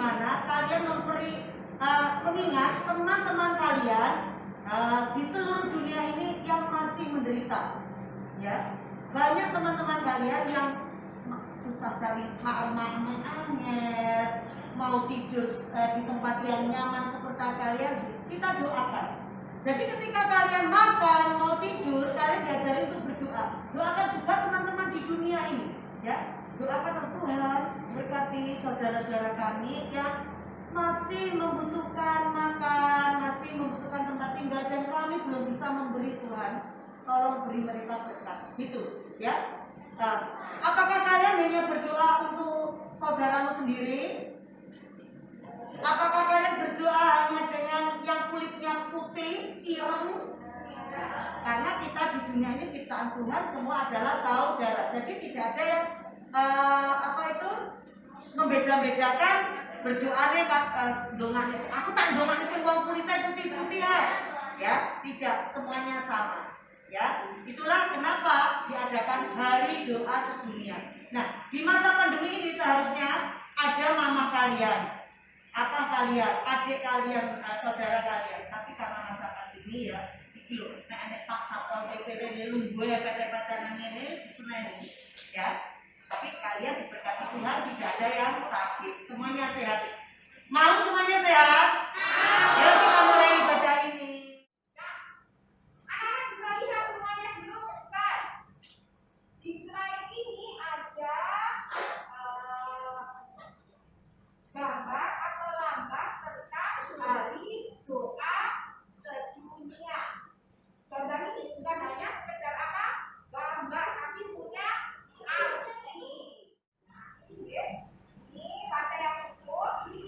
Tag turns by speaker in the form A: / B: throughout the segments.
A: bagaimana kalian mengingat teman-teman kalian di seluruh dunia ini yang masih menderita, ya. Banyak teman-teman kalian yang susah cari makan angin, mau tidur di tempat yang nyaman seperti kalian, kita doakan. Jadi ketika kalian makan, mau tidur, kalian diajari untuk berdoa. Doakan juga teman-teman di dunia ini, ya. Doakan Tuhan berkati saudara-saudara kami yang masih membutuhkan makan, masih membutuhkan tempat tinggal, dan kami belum bisa memberi. Tuhan, tolong beri mereka berkat, gitu, ya. Apakah kalian hanya berdoa untuk saudaramu sendiri? Apakah kalian berdoa hanya dengan yang kulitnya putih, ireng? Karena kita di dunia ini ciptaan Tuhan, semua adalah saudara. Jadi tidak ada yang membeda-bedakan berdoa nih donganis. Aku tak donganis uang kulitnya putih-putih ya, tidak, semuanya sama. Ya, itulah kenapa diadakan hari doa sedunia. Nah, di masa pandemi ini seharusnya ada mama kalian, apa kalian, adik kalian, saudara kalian. Tapi karena masa pandemi ya, iki nek pak satpol pp lungguh ya PT-PT ini disuneni, ya. Tapi kalian diberkati Tuhan, tidak ada yang sakit, semuanya sehat. Mau semuanya sehat? Ya, kita mulai ibadah ini.
B: Anak-anak bisa lihat semuanya dulu cepat. Di slide ini ada gambar atau lambang tentang hari doa sedunia. Gambar ini bukan hanya sekedar apa? Gambar, tapi punya arti. Ini partai yang utuh, ini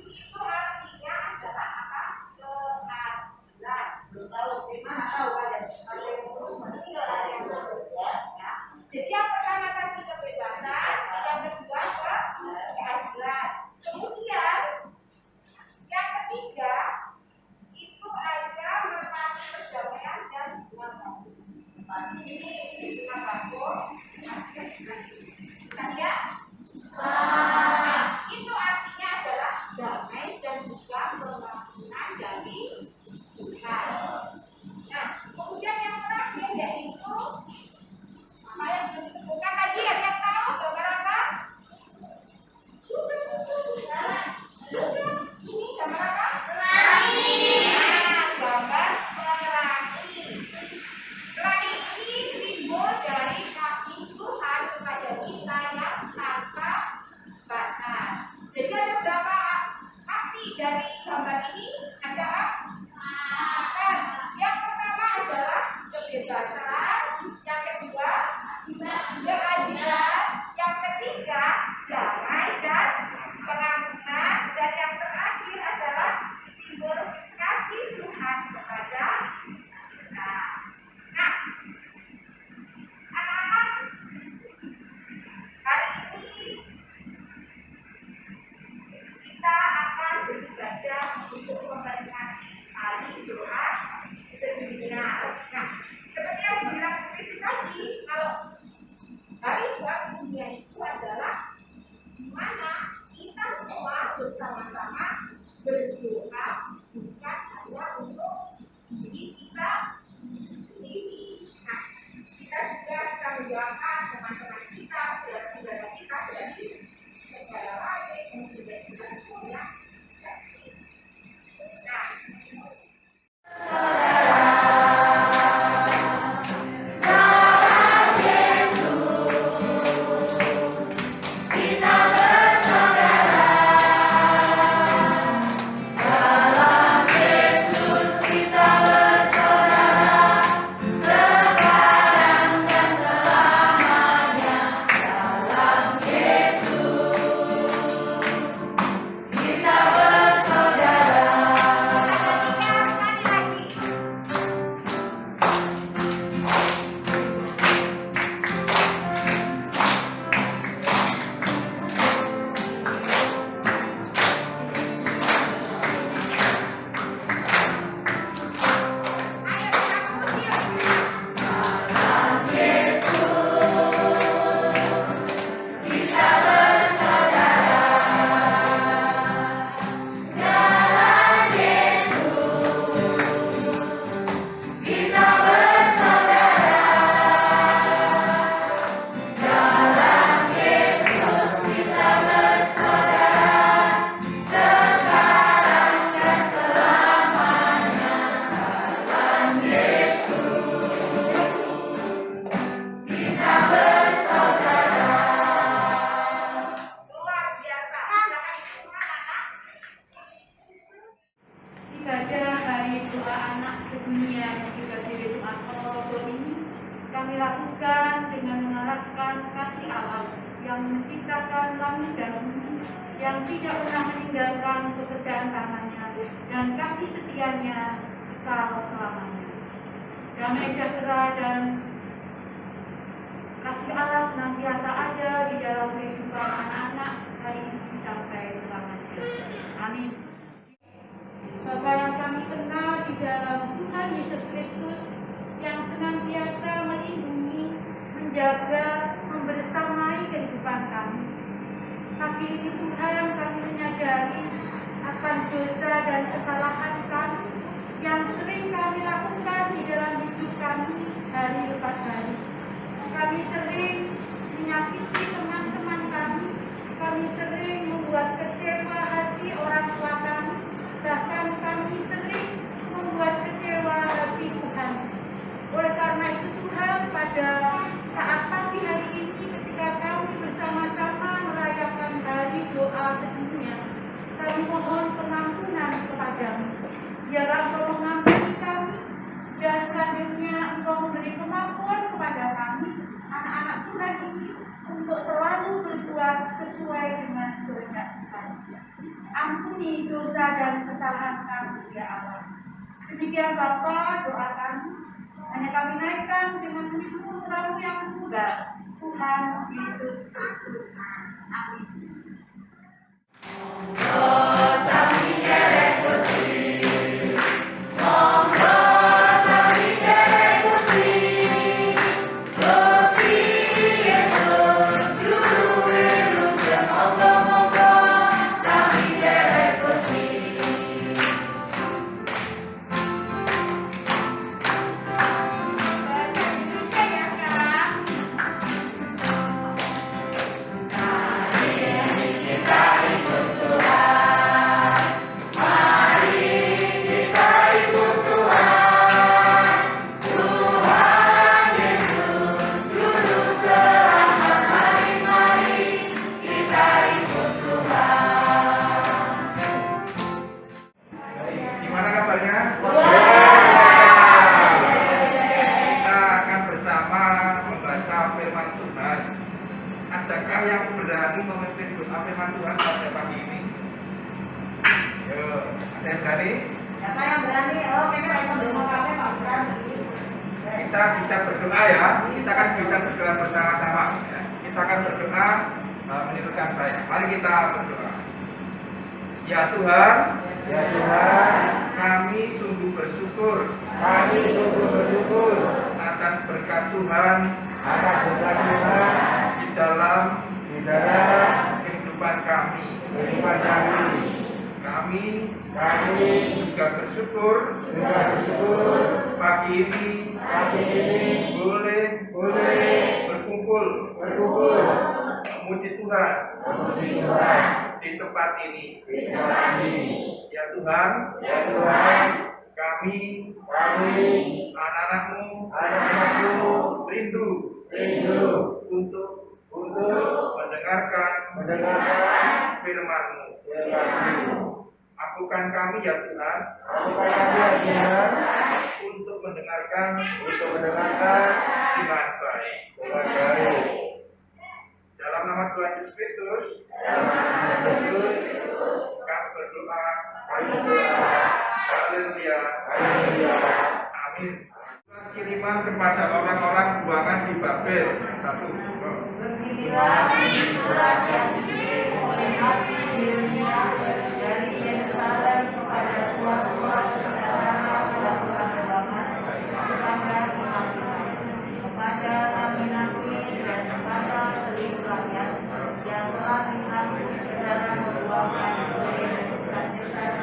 C: ibadah hari doa anak sedunia yang juga di Jumat Ponorogo ini kami lakukan dengan mengalaskan kasih Allah yang menciptakan langit dan bumi, yang tidak pernah meninggalkan pekerjaan tangannya, dan kasih setianya kekal selamanya. Damai sejahtera dan kasih Allah senantiasa ada di dalam kehidupan anak-anak hari ini sampai selamanya. Amin. Bapa yang kami kenal di dalam Tuhan Yesus Kristus yang senantiasa melindungi, menjaga, membersamai kehidupan kami. Pagi ini Tuhan kami menyadari akan dosa dan kesalahan kami yang sering kami lakukan di dalam hidup kami hari lepas hari. Kami sering menyakiti teman-teman kami sering membuat kecewa hati orang tua kami, bahkan kami sering membuat kecewa hati Tuhan. Oleh karena itu Tuhan, pada saat pagi hari ini ketika kami bersama-sama merayakan hari doa sedunia, kami mohon pengampunan kepadamu. Biarlah Engkau mengampuni kami, dan selanjutnya Engkau memberi kemampuan kepada kami, anak-anak Tuhan ini, untuk selalu berbuat sesuai dengan kehendak Tuhan. Ampuni dosa dan kesalahan kami, ya Allah. Demikian Bapa, doa kami. Hanya kami naikkan dengan menyebut putramu yang tunggal, Tuhan Yesus Kristus. Amin.
D: Adakah yang berani memimpin doa firman Tuhan pada pagi ini? Yo, ada yang berani?
A: Siapa yang berani? Oh, kita bisa berdoa Pak berani.
D: Kita bisa berdoa ya. Kita kan bisa berdoa bersama-sama. Ya. Kita akan berdoa menurutkan saya. Mari kita berdoa. Ya Tuhan, kami sungguh bersyukur. Atas berkat Tuhan. Di dalam kehidupan kami. Kami juga bersyukur pagi ini boleh berkumpul memuji Tuhan di tempat ini. Ya Tuhan, kami anak-anakmu rindu untuk mendengarkan firman-Mu. Ampunkan kami ya Tuhan, untuk mendengarkan dengan baik. Dalam nama Tuhan Yesus Kristus, kami berdoa. Haleluya. Amin. Kiriman kepada orang-orang buangan di Babel. 1.
A: Berdirilah surat yang dikirim oleh hati Yeremia dari Yerusalem kepada tuan-tuan peraturan agama, kepada imam-imam, kepada nabi-nabi dan kepada seluruh rakyat yang telah diangkut ke dalam membuangkan oleh Nebukadnezar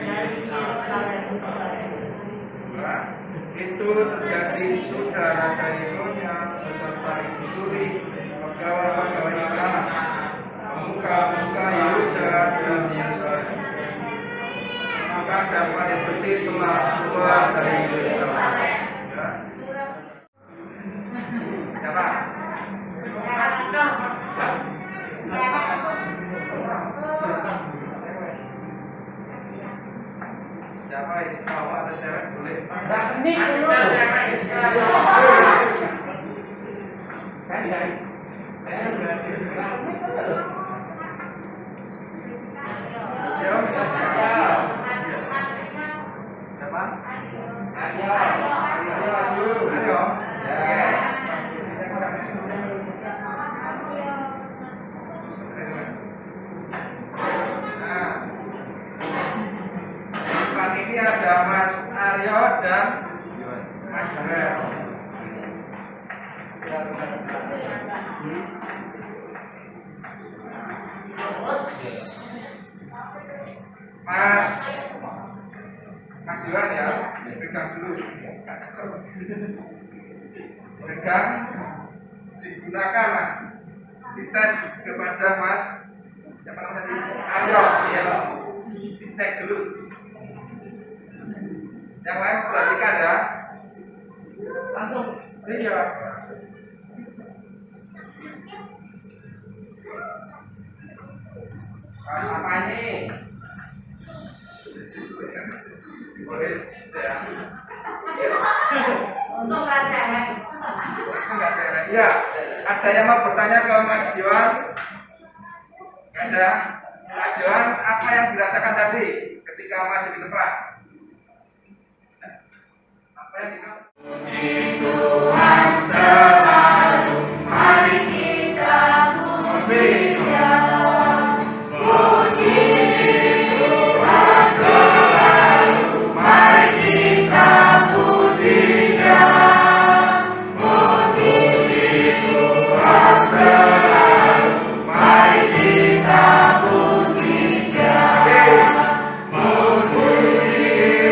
A: dari Yerusalem kembali.
D: Itu terjadi sesudah Raja Yeronya beserta ibu suri, pegawai-pegawai istana, pemuka-pemuka Yehuda dan Yerusalem. Maka Damaskus besi telah keluar dari Yerusalem. Ya. Siapa? Siapa yang cowok atau cewek boleh?
E: Enggak penting dulu. Saya enggak. Saya berhasil.
D: Yo, kita siapa? Siapa?
E: Ayo. Ayo maju.
D: Ayo.
E: Ya.
D: Nah, depan ini ada Mas Aryo dan Mas Joel. Mas Joel ya, pegang dulu. Pegang, digunakan Mas. Dites kepada Mas siapa namanya tadi? Aryo, ya. Dicek dulu. Yang lain perhatikan ya. Langsung. Iya.
E: Apa ini?
D: Boleh ya.
A: Untung nggak cewek.
D: Enggak cewek. Ya. Ada yang mau bertanya ke Mas Yohan? Ada. Mas Yohan, apa yang dirasakan tadi ketika maju di depan? Apa yang dirasakan?
E: Tuhan selalu, mari kita puji Dia. Puji Tuhan selalu, mari kita puji Dia. Puji Tuhan selalu, mari kita puji Dia. Puji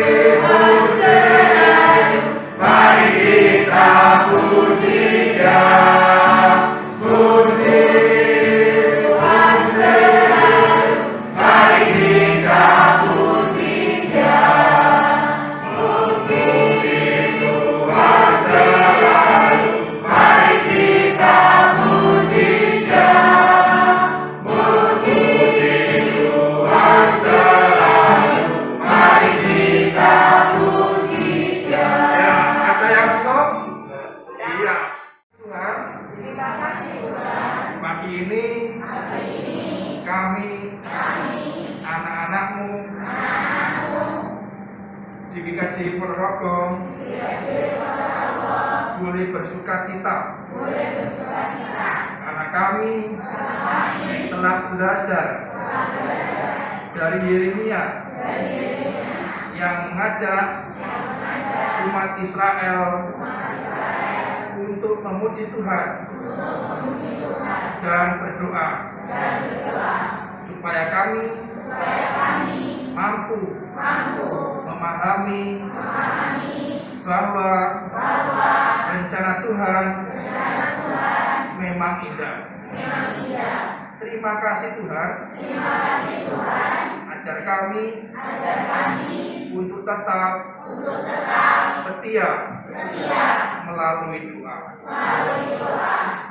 E: Tuhan selalu, mari kita puji Dia. Puji Tuhan selalu, mari kita puji Dia. Puji Tuhan selalu, mari kita puji Dia. Puji Tuhan selalu, mari kita puji Dia.
D: Ya, ada yang bingung? Iya. Tuhan,
A: Terima kasih Tuhan.
D: pagi ini kami anak-anakmu di GKJ Ponorogo boleh bersuka cita karena kami telah belajar dari Yeremia yang mengajak umat Israel untuk memuji Tuhan dan berdoa supaya kami mampu memahami bahwa rencana Tuhan memang indah. Terima kasih Tuhan. Ajar kami untuk tetap setia melalui doa.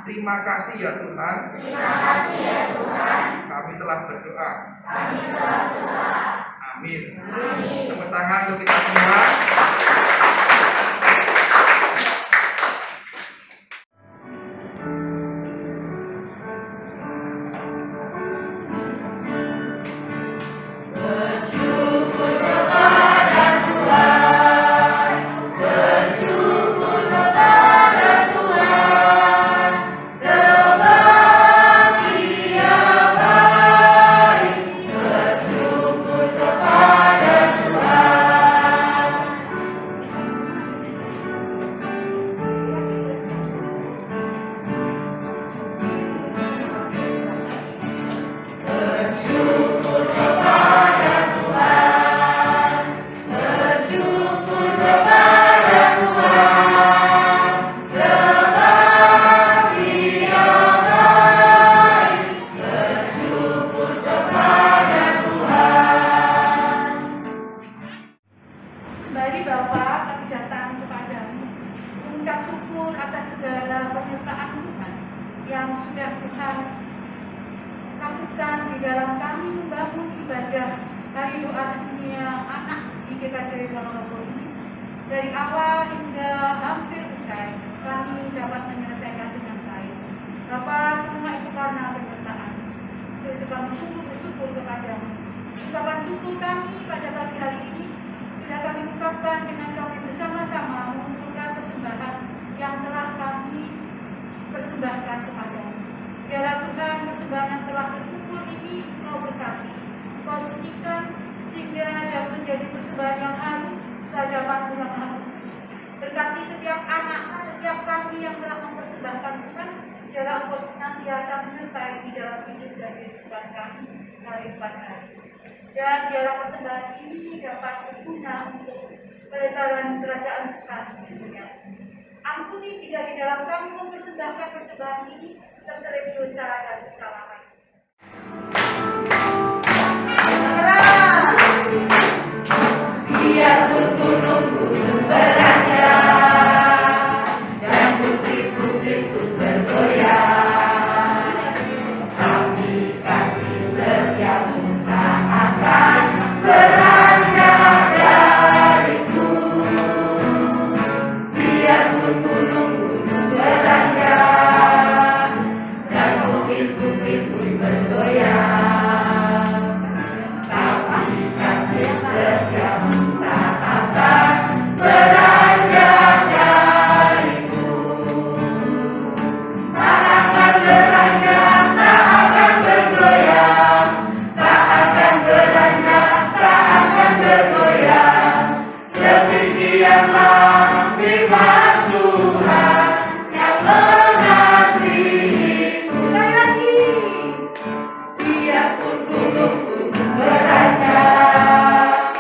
D: Terima kasih ya Tuhan. Kami telah berdoa. Amin. Tepuk tangan untuk kita semua.
E: Bersyukur kepada Tuhan, bersyukur kepada Tuhan, sebab Dia baik. Bersyukur kepada Tuhan. Bersyukur kepada Tuhan, bersyukur kepada Tuhan, sebab Dia baik. Bersyukur kepada Tuhan.
C: Kembali Bapak, kami datang kepadamu mengucap syukur atas segala penyertaan Tuhan yang sudah Tuhan lakukan di dalam kami membangun ibadah hari doa sedunia anak di GKJ Wonosobo ini, dari awal hingga hampir usai, kami dapat menyelesaikan dengan baik. Bapak, semua itu karena penyertaan. Jadi kami sungguh bersyukur kepadamu. Ucapan syukur kami pada pagi hari ini sudah kami ucapkan dengan kami bersama-sama mengumpulkan persembahan yang telah kami persembahkan kepadamu. Biarlah Tuhan persembahan yang telah terkumpul ini Kau berkati, Kau sucikan sehingga dapat menjadi persembahan yang harum hadapan-Mu yang Maha Kudus. Berkati setiap anak, setiap kami yang telah mempersembahkan Tuhan, biarlah Engkau senantiasa menyertai di dalam hidup dan kehidupan kami hari pas hari. Dan biarlah persembahan ini dapat berguna untuk peletaran kerajaan Tuhan di dunia. Ampuni jika di dalam kami mempersembahkan persembahan ini terselip dosa dan kesalahan.
E: Biarpun gunung-gunung beranjak dan bukit-bukit pun bergoyang, kami kasih setiamu tak akan beranjak dariku. Biarpun gunung-gunung beranjak dan bukit-bukit pun bergoyang, tapi kasih setiamu tak akan beranjak dariku. Tak akan beranjak, tak akan bergoyang, tak akan beranjak, tak akan bergoyang. Demikianlah firman Tuhan yang mengasihiku. Sekali lagi. Biarpun gunung-gunung beranjak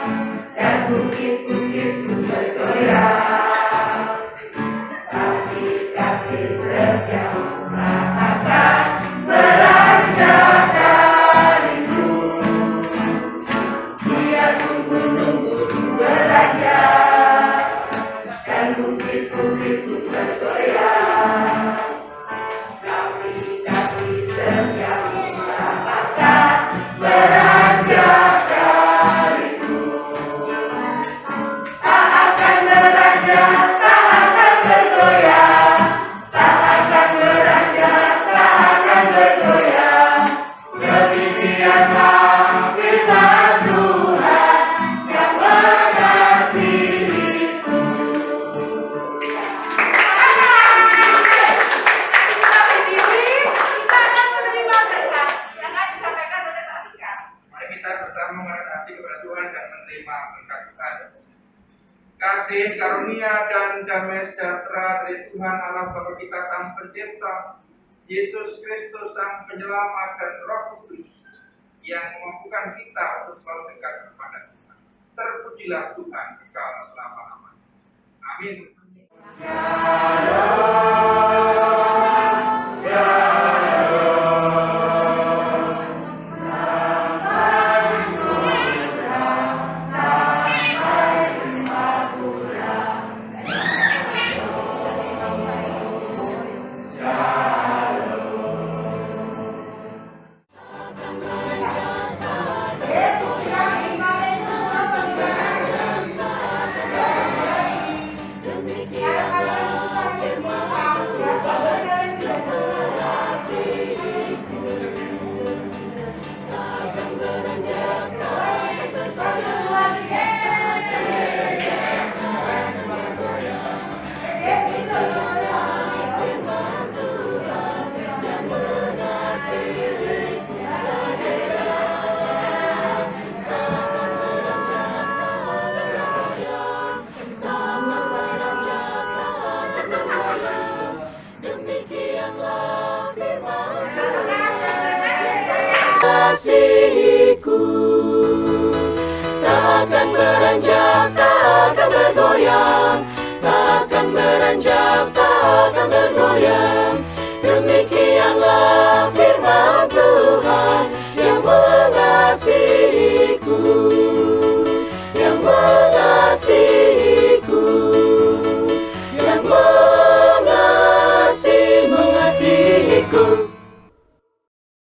E: dan bukit-bukit pun bergoyang, tapi kasih setiamu tak akan beranjak dariku. Biarpun gunung-gunung beranjak dan bukit-bukit pun bergoyang, tapi kasih setiamu tak akan beranjak dariku. Tak akan beranjak, tak akan bergoyang, tak akan beranjak, tak akan bergoyang. Demikianlah firman Tuhan yang mengasihiku.
D: Mari kita bersama mengarahkan hati kepada Tuhan dan menerima berkat Tuhan. Kasih, karunia, dan damai sejahtera dari Tuhan Allah Bapa kita Sang Pencipta, Yesus Kristus Sang Penyelamat, dan Roh Kudus yang memampukan kita untuk selalu dekat kepada Tuhan. Terpujilah Tuhan kekal selama-lamanya. Amin.
E: Kasihku tak akan beranjak, tak akan bergoyang, tak akan beranjak, tak akan bergoyang.